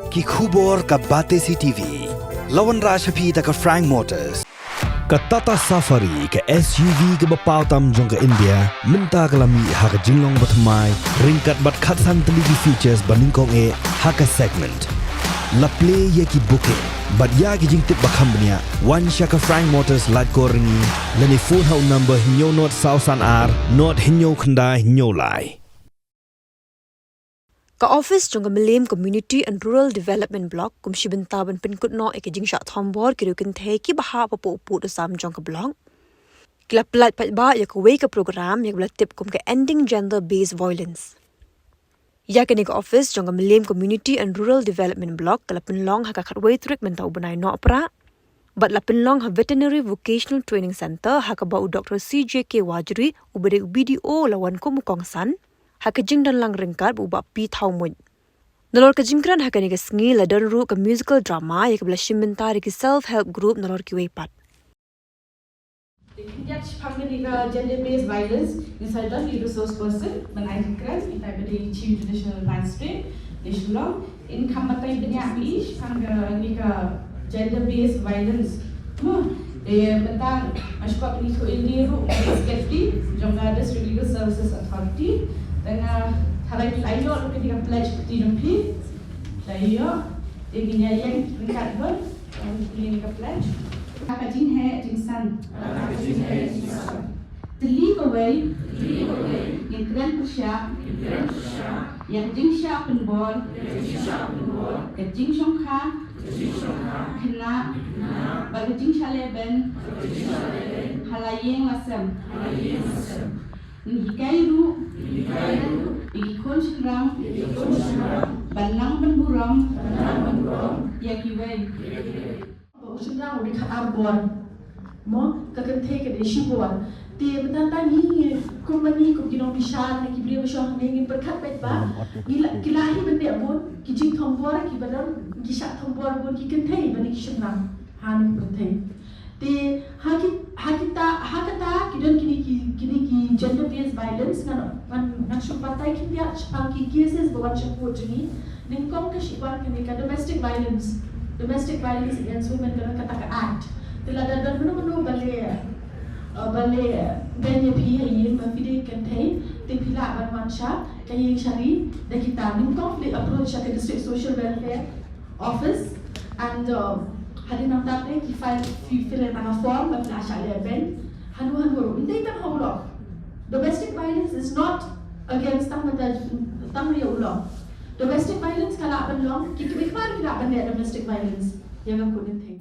ki khubor ka Batesi TV. Lawan Rashapi ta ka Frank Motors. Ka Tata Safari ka SUV ka bapaw tam jong ka India minta kalami ha ka jinglong batmai ringkat bat khatsan teligi features baningkong e ha ka segment. La Plie ye ki booking but ya ki jing tip bakambnia one shaka Frank Motors light koringi lani phone hau number hinyo not sausan ar not hinyo khanda hinyo lai. Ka office jong Mylliem Community and Rural Development Block kum shibenta ban Pynkut no e Jingshah Thombor ki Kynthei ki baha papu upu do sam jong ka block. Kila plat Paidbah ya ka wake program ya bla tip kum ka ending gender based violence. Ya ka nik office jong Mylliem Community and Rural Development Block kala penlong ha ka khatway trick mentau banai no pra. But la penlong ha Veterinary Vocational Training Center ha ka ba u Dr. CJK Wajri ubere BDO lawan ko mukong san. Haka jing dan lang ringkat buba pi thau mun. Nalor ka jingkran haka ni ka sngi la dan ru ka musical drama ya ka bla shimentari ki self-help group nalor ki weipat. Dia panggil ka gender-based violence inside the resource person menai jingkran kita beri chief traditional magistrate national in kamatai banyak bi panggil ni ka gender-based violence. Tentang masyarakat ini tu ini ru safety jangka district legal services authority dengan hari lain ketika pledge PTMP saya dengan yang ringkat ber ketika pledge apa Jingshah the legal way yang keren persiap yang Jingshah Thombor ke Jingshah kena bagi Jingshah leben halayeng masam Hikairu, ikon serang, banang benburam, yakiway. Serang udah arbor, mo Kynthei ke desi bor. Dia bertanya ni, kompani kumpulan besar nak kibri besar ni berkat Paidbah. Kilahi benda pun, kijing Thombor, kibadan Jingshah Thombor pun Kynthei bani serang, han Kynthei. Di hakata kidon kini gender based violence ngan supatai kindia angki cases bawan support jeni ningkong ka shiwan kini ka domestic violence against women kana kata ka act tila dan menu bale ganya phi yin ma fide Kynthei te pila ban mansha kayi shari da kita ningkong le approach ka district social welfare office and hari nam tapre ki fill a form of national event hanu hindi tan haulo domestic violence is not against tamriya ulo domestic violence kala ban long ki kibikman kila ban domestic violence yang aku Kynthei